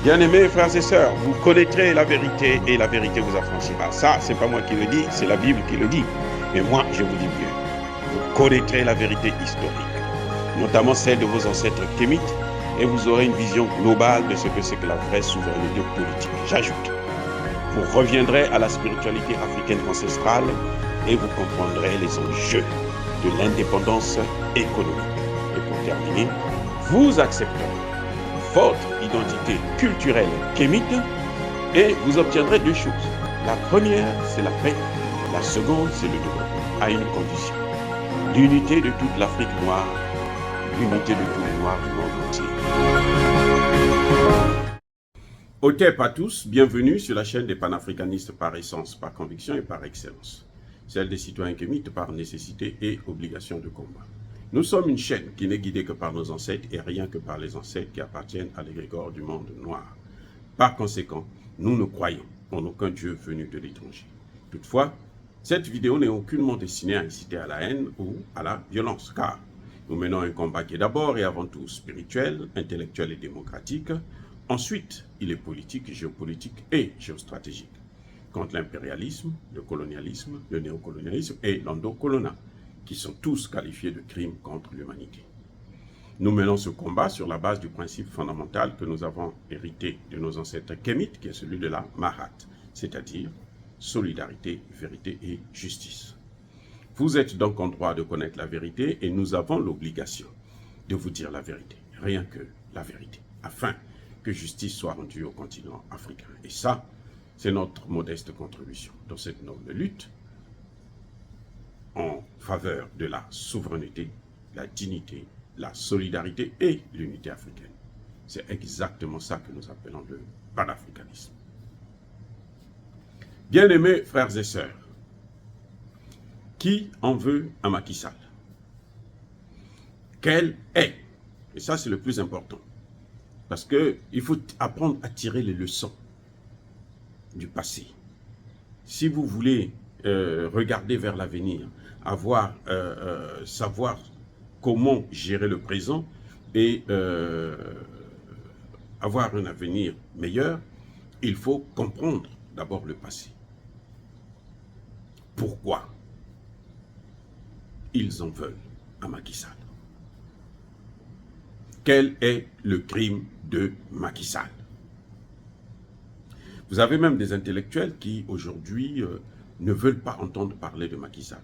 Bien-aimés frères et sœurs, vous connaîtrez la vérité et la vérité vous affranchira. Ça, c'est pas moi qui le dis, c'est la Bible qui le dit. Mais moi, je vous dis mieux. Vous connaîtrez la vérité historique, notamment celle de vos ancêtres kémites, et vous aurez une vision globale de ce que c'est que la vraie souveraineté politique. J'ajoute, vous reviendrez à la spiritualité africaine ancestrale et vous comprendrez les enjeux de l'indépendance économique. Et pour terminer, vous accepterez votre identité culturelle kémite et vous obtiendrez deux choses. La première, c'est la paix. La seconde, c'est le développement, à une condition. L'unité de toute l'Afrique noire, l'unité de tous les Noirs du monde entier. Otep à tous, bienvenue sur la chaîne des panafricanistes par essence, par conviction et par excellence. Celle des citoyens kémites par nécessité et obligation de combat. Nous sommes une chaîne qui n'est guidée que par nos ancêtres et rien que par les ancêtres qui appartiennent à l'égrégore du monde noir. Par conséquent, nous ne croyons en aucun Dieu venu de l'étranger. Toutefois, cette vidéo n'est aucunement destinée à inciter à la haine ou à la violence, car nous menons un combat qui est d'abord et avant tout spirituel, intellectuel et démocratique. Ensuite, il est politique, géopolitique et géostratégique, contre l'impérialisme, le colonialisme, le néocolonialisme et l'endocolonat, qui sont tous qualifiés de crimes contre l'humanité. Nous menons ce combat sur la base du principe fondamental que nous avons hérité de nos ancêtres kémites, qui est celui de la Mahat, c'est-à-dire solidarité, vérité et justice. Vous êtes donc en droit de connaître la vérité et nous avons l'obligation de vous dire la vérité, rien que la vérité, afin que justice soit rendue au continent africain. Et ça, c'est notre modeste contribution dans cette noble lutte en faveur de la souveraineté, la dignité, la solidarité et l'unité africaine. C'est exactement ça que nous appelons le panafricanisme. Bien-aimés frères et sœurs, qui en veut à Macky Sall? Quel est? Et ça, c'est le plus important. Parce qu'il faut apprendre à tirer les leçons du passé. Si vous voulez regarder vers l'avenir, savoir comment gérer le présent et avoir un avenir meilleur, il faut comprendre d'abord le passé. Pourquoi ils en veulent à Macky Sall? Quel est le crime de Macky Sall? Vous avez même des intellectuels qui, aujourd'hui, ne veulent pas entendre parler de Macky Sall.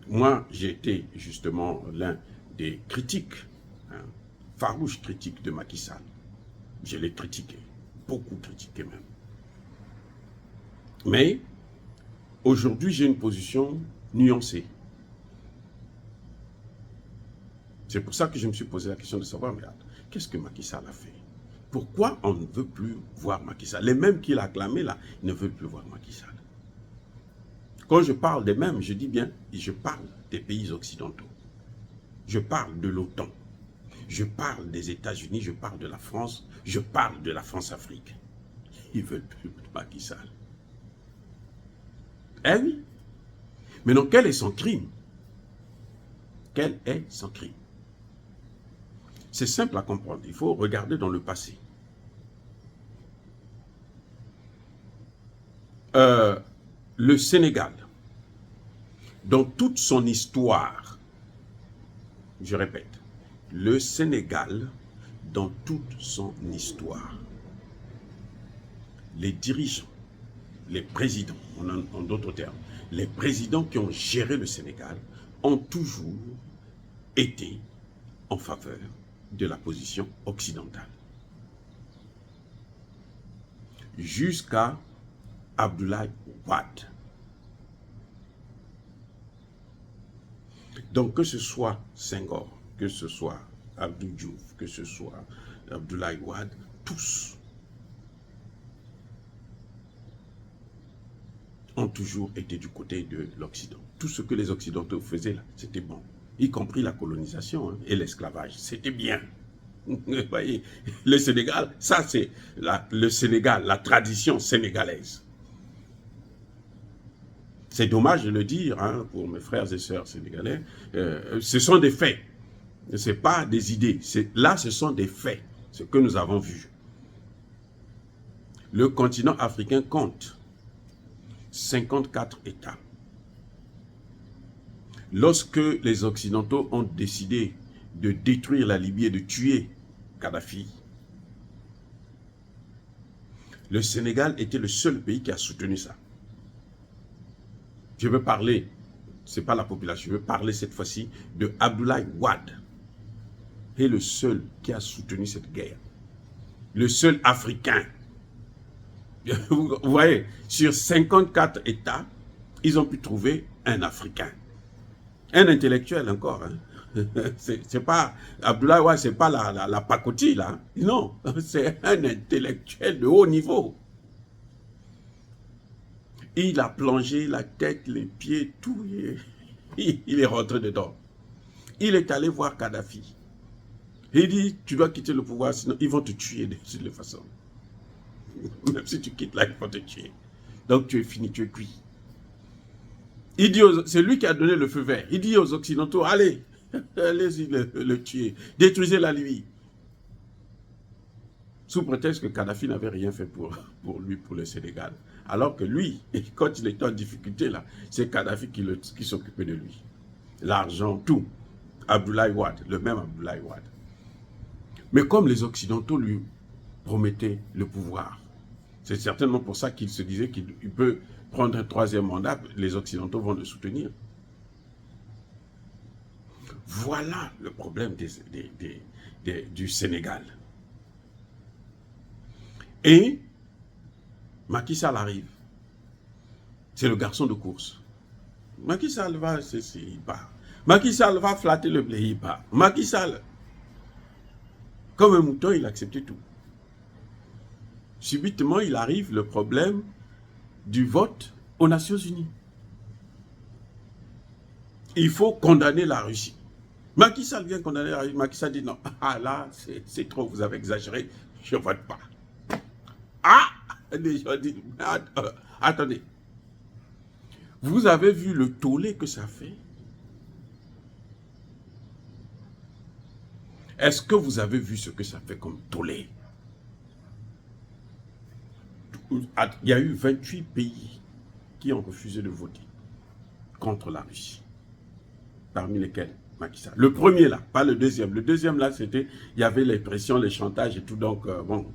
Moi, j'ai été justement l'un des critiques, farouches critiques de Macky Sall. Je l'ai critiqué, beaucoup critiqué même. Mais, aujourd'hui, j'ai une position nuancée. C'est pour ça que je me suis posé la question de savoir, mais qu'est-ce que Macky Sall a fait? Pourquoi on ne veut plus voir Macky Sall? Les mêmes qu'il a acclamés là, ils ne veulent plus voir Macky Sall. Quand je parle des mêmes, je dis bien, je parle des pays occidentaux. Je parle de l'OTAN. Je parle des États-Unis, je parle de la France, je parle de la France-Afrique. Ils ne veulent plus Macky Sall. Eh oui. Mais non, quel est son crime? Quel est son crime? C'est simple à comprendre. Il faut regarder dans le passé. Le Sénégal, dans toute son histoire, je répète, le Sénégal, dans toute son histoire, les dirigeants, les présidents, en d'autres termes, les présidents qui ont géré le Sénégal ont toujours été en faveur de la position occidentale. Jusqu'à Abdoulaye Wade. Donc que ce soit Senghor, que ce soit Abdou Diouf, que ce soit Abdoulaye Wade, tous ont toujours été du côté de l'Occident. Tout ce que les Occidentaux faisaient là, c'était bon. Y compris la colonisation et l'esclavage. C'était bien. Vous voyez, le Sénégal, ça c'est le Sénégal, la tradition sénégalaise. C'est dommage de le dire pour mes frères et sœurs sénégalais. Ce sont des faits. Ce n'est pas des idées. Là, ce sont des faits. ce que nous avons vu. Le continent africain compte 54 États. Lorsque les Occidentaux ont décidé de détruire la Libye et de tuer Kadhafi, le Sénégal était le seul pays qui a soutenu ça. Je veux parler, ce n'est pas la population, je veux parler cette fois-ci de Abdoulaye Wade. est le seul qui a soutenu cette guerre. Le seul Africain. Vous voyez, sur 54 États, ils ont pu trouver un Africain. Un intellectuel encore. Hein. C'est pas, Abdoulaye Wade, c'est pas la pacotille là. Non, c'est un intellectuel de haut niveau. Il a plongé la tête, les pieds, tout. Il est rentré dedans. Il est allé voir Kadhafi. Il dit, tu dois quitter le pouvoir, sinon ils vont te tuer de toutes les façons. Même si tu quittes là, ils vont te tuer. Donc tu es fini, tu es cuit. Il dit, c'est lui qui a donné le feu vert. Il dit aux Occidentaux, allez, allez-y le tuer. Détruisez la Libye. Sous prétexte que Kadhafi n'avait rien fait pour lui, pour le Sénégal. Alors que lui, quand il était en difficulté là, c'est Kadhafi qui s'occupait de lui. L'argent, tout. Abdoulaye Wade, le même Abdoulaye Wade. Mais comme les Occidentaux lui promettaient le pouvoir, c'est certainement pour ça qu'il se disait qu'il peut prendre un troisième mandat, les Occidentaux vont le soutenir. Voilà le problème du Sénégal. Et Macky Sall arrive. C'est le garçon de course. Macky Sall va, il part. Macky Sall va flatter le blé, il part. Macky Sall, comme un mouton, il acceptait tout. Subitement, il arrive le problème du vote aux Nations Unies. Il faut condamner la Russie. Macky Sall vient condamner la Russie. Macky Sall dit non. Ah là, c'est trop, vous avez exagéré, je ne vote pas. Ah, les gens disent, attendez. Vous avez vu le tollé que ça fait? Est-ce que vous avez vu ce que ça fait comme tollé? Il y a eu 28 pays qui ont refusé de voter contre la Russie. Parmi lesquels Macky Sall. Le premier là, pas le deuxième. Le deuxième là, c'était, il y avait les pressions, les chantages et tout. Donc, bon,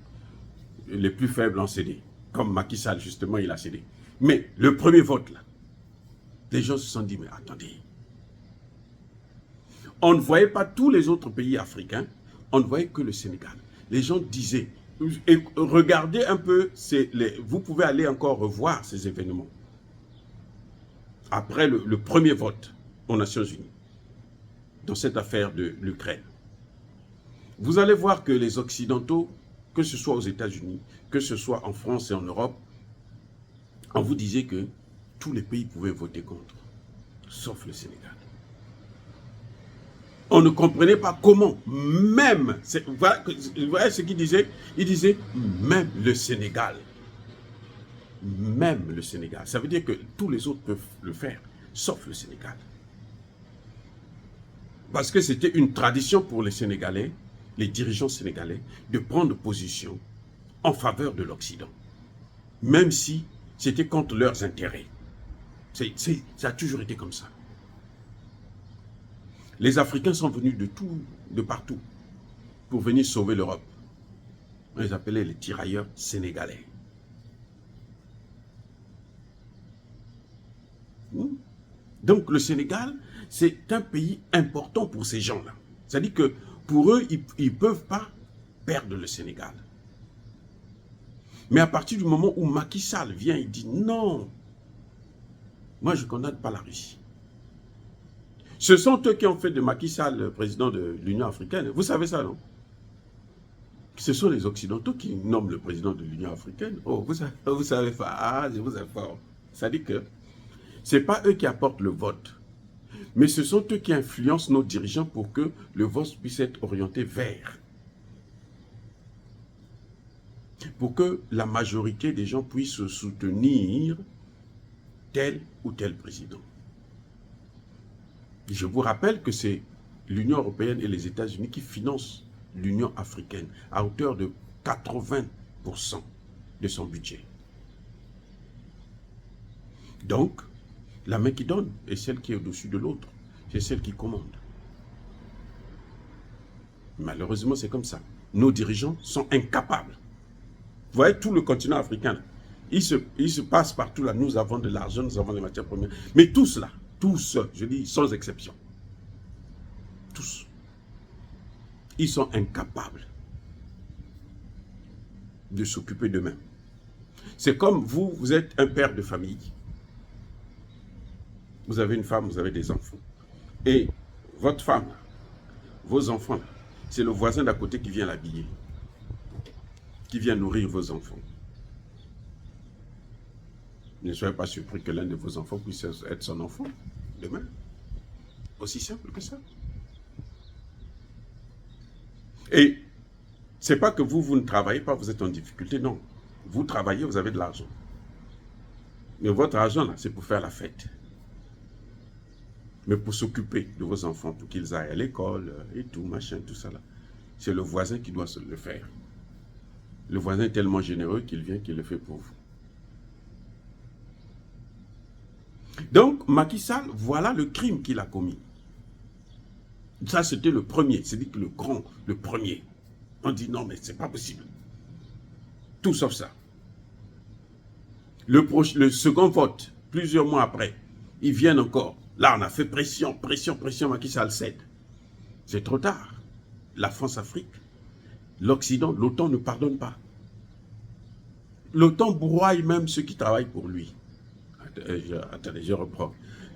les plus faibles ont cédé. Comme Macky Sall, justement, il a cédé. Mais le premier vote là, les gens se sont dit, mais attendez. On ne voyait pas tous les autres pays africains, on ne voyait que le Sénégal. Les gens disaient, et regardez un peu, vous pouvez aller encore revoir ces événements. Après le premier vote aux Nations Unies, dans cette affaire de l'Ukraine. Vous allez voir que les Occidentaux, que ce soit aux États-Unis, que ce soit en France et en Europe, on vous disait que tous les pays pouvaient voter contre, sauf le Sénégal. On ne comprenait pas comment, même, vous voyez ce qu'il disait? Il disait, même le Sénégal. Même le Sénégal. Ça veut dire que tous les autres peuvent le faire, sauf le Sénégal. Parce que c'était une tradition pour les Sénégalais, les dirigeants sénégalais, de prendre position en faveur de l'Occident. Même si c'était contre leurs intérêts. Ça a toujours été comme ça. Les Africains sont venus de partout, pour venir sauver l'Europe. On les appelait les tirailleurs sénégalais. Donc le Sénégal, c'est un pays important pour ces gens-là. C'est-à-dire que pour eux, ils ne peuvent pas perdre le Sénégal. Mais à partir du moment où Macky Sall vient, il dit non, moi je ne condamne pas la Russie. Ce sont eux qui ont fait de Macky Sall le président de l'Union africaine. Vous savez ça, non? Ce sont les Occidentaux qui nomment le président de l'Union africaine. Oh, vous savez pas. Ah, je vous informe. Ça dit que ce n'est pas eux qui apportent le vote. Mais ce sont eux qui influencent nos dirigeants pour que le vote puisse être orienté vers. Pour que la majorité des gens puissent soutenir tel ou tel président. Je vous rappelle que c'est l'Union européenne et les États-Unis qui financent l'Union africaine à hauteur de 80% de son budget. Donc, la main qui donne est celle qui est au-dessus de l'autre. C'est celle qui commande. Malheureusement, c'est comme ça. Nos dirigeants sont incapables. Vous voyez, tout le continent africain, il se passe partout là. Nous avons de l'argent, nous avons les matières premières. Mais tous là, tous, je dis sans exception, tous, ils sont incapables de s'occuper d'eux-mêmes. C'est comme vous, vous êtes un père de famille. Vous avez une femme, vous avez des enfants. Et votre femme, vos enfants, c'est le voisin d'à côté qui vient l'habiller, qui vient nourrir vos enfants. Ne soyez pas surpris que l'un de vos enfants puisse être son enfant demain. Aussi simple que ça. Et c'est pas que vous ne travaillez pas, vous êtes en difficulté, non. Vous travaillez, vous avez de l'argent. Mais votre argent, là, c'est pour faire la fête. Mais pour s'occuper de vos enfants, pour qu'ils aillent à l'école et tout, machin, tout ça là, c'est le voisin qui doit se le faire. Le voisin est tellement généreux qu'il vient, qu'il le fait pour vous. Donc, Macky Sall, voilà le crime qu'il a commis. Ça, c'était le premier. C'est-à-dire que le grand, le premier. On dit non, mais c'est pas possible. Tout sauf ça. Le second vote, plusieurs mois après, ils viennent encore. Là, on a fait pression, pression, pression, Macky Sall cède. C'est trop tard. La France-Afrique, l'Occident, l'OTAN ne pardonne pas. L'OTAN broie même ceux qui travaillent pour lui. Attendez, je reprends.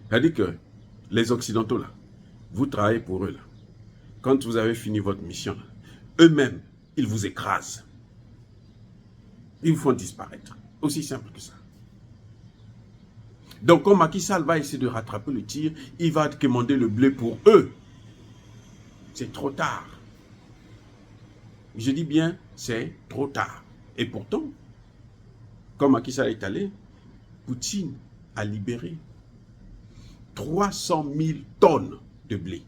C'est-à-dire que les Occidentaux, là, vous travaillez pour eux, là. Quand vous avez fini votre mission, eux-mêmes, ils vous écrasent. Ils vous font disparaître. Aussi simple que ça. Donc, quand Macky Sall va essayer de rattraper le tir, il va commander le blé pour eux. C'est trop tard. Je dis bien, c'est trop tard. Et pourtant, quand Macky Sall est allé, Poutine a libéré 300 000 tonnes de blé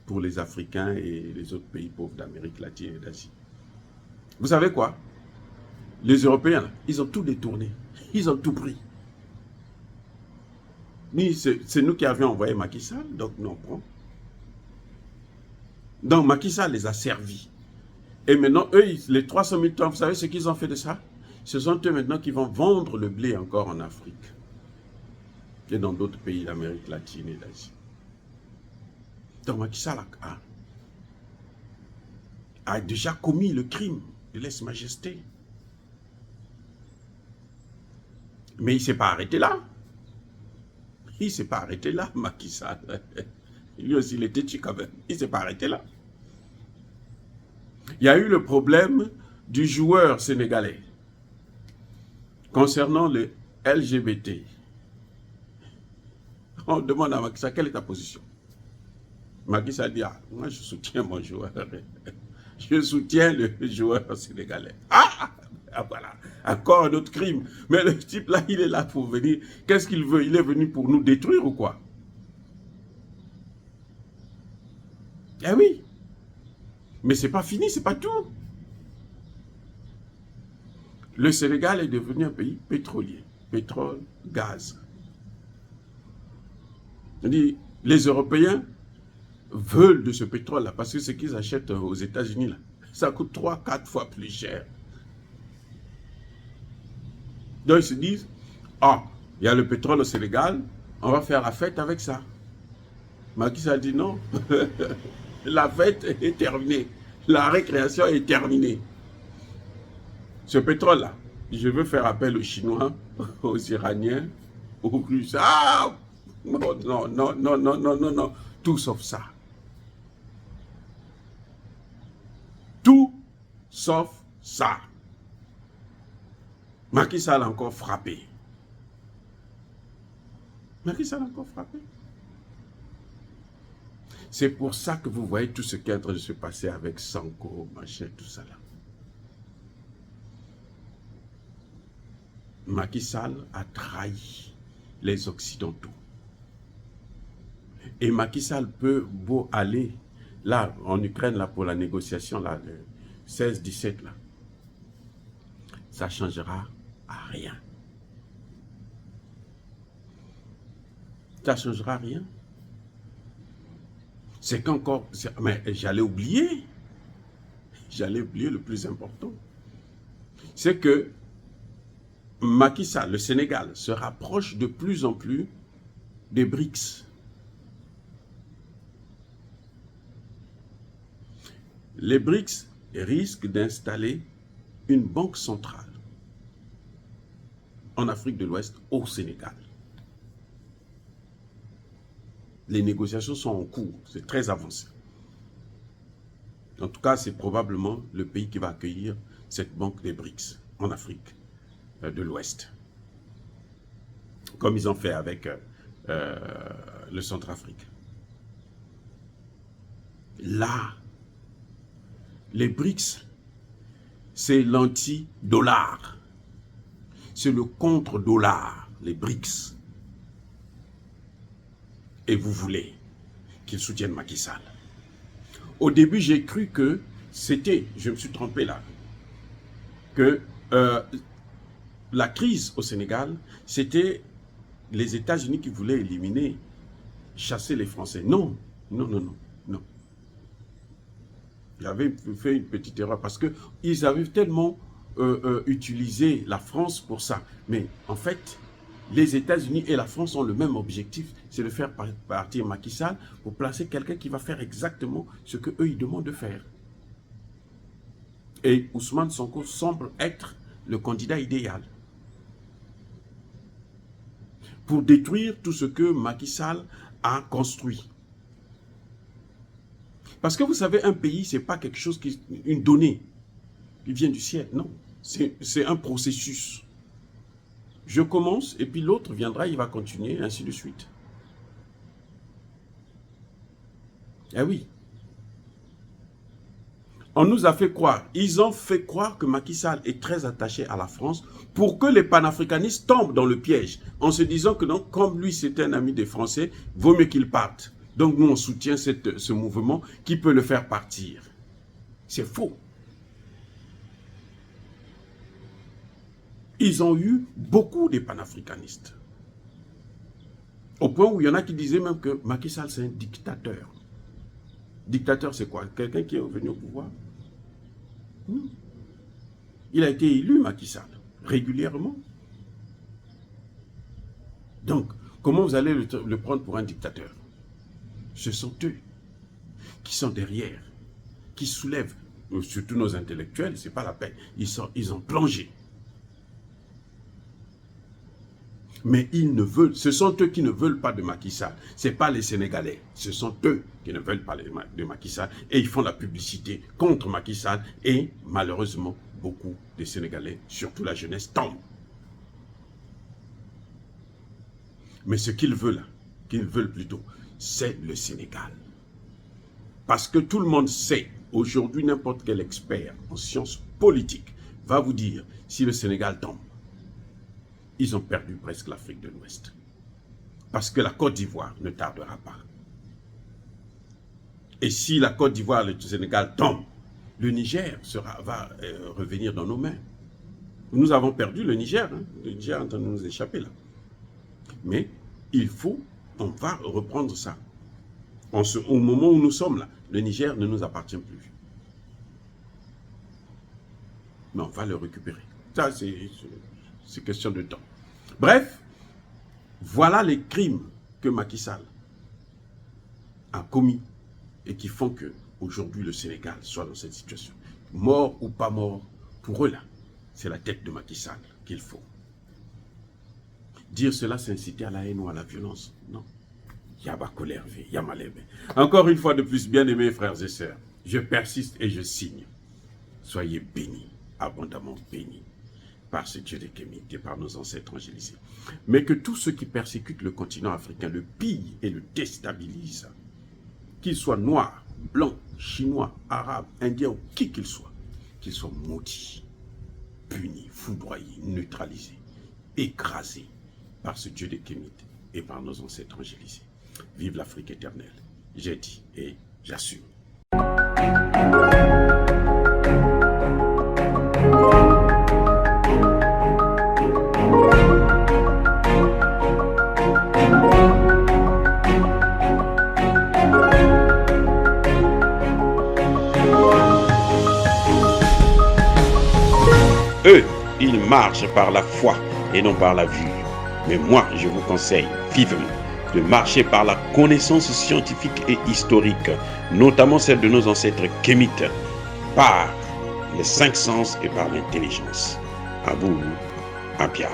pour les Africains et les autres pays pauvres d'Amérique latine et d'Asie. Vous savez quoi? Les Européens, ils ont tout détourné. Ils ont tout pris. C'est nous qui avions envoyé Macky Sall, donc nous on prend. Donc Macky Sall les a servis. Et maintenant, eux, les 300 000 tonnes, vous savez ce qu'ils ont fait de ça? Ce sont eux maintenant qui vont vendre le blé encore en Afrique. Et dans d'autres pays d'Amérique latine et d'Asie. Donc Macky Sall a déjà commis le crime de lèse-majesté. Mais il ne s'est pas arrêté là. Il ne s'est pas arrêté là, Macky Sall. Lui aussi, il était têtu quand même. Il ne s'est pas arrêté là. Il y a eu le problème du joueur sénégalais concernant le LGBT. On demande à Macky Sall, quelle est ta position? Macky Sall dit, ah, moi je soutiens mon joueur. Je soutiens le joueur sénégalais. Ah, voilà, encore un autre crime. Mais le type là, il est là pour venir. Qu'est-ce qu'il veut? Il est venu pour nous détruire ou quoi? Eh oui. Mais c'est pas fini, c'est pas tout. Le Sénégal est devenu un pays pétrolier. Pétrole, gaz. C'est-à-dire, les Européens veulent de ce pétrole-là parce que ce qu'ils achètent aux États-Unis, là, ça coûte 3-4 fois plus cher. Donc ils se disent, ah, il y a le pétrole au Sénégal, on va faire la fête avec ça. Macky Sall dit non, la fête est terminée, la récréation est terminée. Ce pétrole-là, je veux faire appel aux Chinois, aux Iraniens, aux Russes. Ah, non, non, non, non, non, non, non, non, tout sauf ça. Tout sauf ça. Macky Sall a encore frappé. Macky Sall a encore frappé. C'est pour ça que vous voyez tout ce qui est en train de se passer avec Sanko, machin, tout ça là. Macky Sall a trahi les Occidentaux. Et Macky Sall peut beau aller là, en Ukraine, là, pour la négociation, là, le 16-17, là, ça ne changera à rien. Ça ne changera rien. C'est qu'encore... Mais j'allais oublier le plus important. C'est que Macky Sall, le Sénégal, se rapproche de plus en plus des BRICS. Les BRICS risquent d'installer une banque centrale en Afrique de l'Ouest, au Sénégal. Les négociations sont en cours, c'est très avancé. En tout cas, c'est probablement le pays qui va accueillir cette banque des BRICS en Afrique de l'Ouest. Comme ils ont fait avec le Centrafrique. Là, les BRICS, c'est l'anti-dollar. C'est le contre-dollar, les BRICS. Et vous voulez qu'ils soutiennent Macky Sall. Au début, j'ai cru que c'était, je me suis trompé là, que la crise au Sénégal, c'était les États-Unis qui voulaient éliminer, chasser les Français. Non, non, non, non, non. J'avais fait une petite erreur parce qu'ils avaient tellement utilisé la France pour ça. Mais en fait, les États-Unis et la France ont le même objectif, c'est de faire partir Macky Sall pour placer quelqu'un qui va faire exactement ce qu'eux ils demandent de faire. Et Ousmane Sonko semble être le candidat idéal pour détruire tout ce que Macky Sall a construit. Parce que vous savez, un pays, ce n'est pas quelque chose une donnée qui vient du ciel, non. C'est un processus. Je commence et puis l'autre viendra, il va continuer, ainsi de suite. Eh oui. On nous a fait croire, ils ont fait croire que Macky Sall est très attaché à la France pour que les panafricanistes tombent dans le piège en se disant que non, comme lui c'est un ami des Français, vaut mieux qu'il parte. Donc nous on soutient ce mouvement qui peut le faire partir. C'est faux. Ils ont eu beaucoup de panafricanistes. Au point où il y en a qui disaient même que Macky Sall c'est un dictateur. Dictateur, c'est quoi? Quelqu'un qui est venu au pouvoir? Il a été élu, Macky Sall, régulièrement. Donc, comment vous allez le prendre pour un dictateur? Ce sont eux qui sont derrière, qui soulèvent, surtout nos intellectuels, c'est pas la peine. Ils ont plongé. Mais ils ne veulent, ce sont eux qui ne veulent pas de Macky Sall. Ce n'est pas les Sénégalais. Ce sont eux qui ne veulent pas de Macky Sall. Et ils font la publicité contre Macky Sall. Et malheureusement, beaucoup de Sénégalais, surtout la jeunesse, tombent. Mais ce qu'ils veulent plutôt, c'est le Sénégal. Parce que tout le monde sait, aujourd'hui, n'importe quel expert en sciences politiques va vous dire, si le Sénégal tombe, ils ont perdu presque l'Afrique de l'Ouest. Parce que la Côte d'Ivoire ne tardera pas. Et si la Côte d'Ivoire et le Sénégal tombent, le Niger va revenir dans nos mains. Nous avons perdu le Niger. Hein? Le Niger est en train de nous échapper là. Mais on va reprendre ça. Au moment où nous sommes là, le Niger ne nous appartient plus. Mais on va le récupérer. Ça, c'est question de temps. Bref, voilà les crimes que Macky Sall a commis et qui font que aujourd'hui le Sénégal soit dans cette situation. Mort ou pas mort, pour eux là, c'est la tête de Macky Sall qu'il faut. Dire cela, c'est inciter à la haine ou à la violence. Non. Yabakolervé, Yamalebe. Encore une fois de plus, bien-aimés frères et sœurs, je persiste et je signe. Soyez bénis, abondamment bénis, par ce Dieu des Kémites et par nos ancêtres angélisés. Mais que tous ceux qui persécutent le continent africain le pillent et le déstabilisent, qu'ils soient noirs, blancs, chinois, arabes, indiens ou qui qu'ils soient maudits, punis, foudroyés, neutralisés, écrasés par ce Dieu des Kémites et par nos ancêtres angélisés. Vive l'Afrique éternelle. J'ai dit et j'assume. Eux, ils marchent par la foi et non par la vue. Mais moi, je vous conseille vivement de marcher par la connaissance scientifique et historique, notamment celle de nos ancêtres kémites, par les 5 sens et par l'intelligence. À vous, Abia.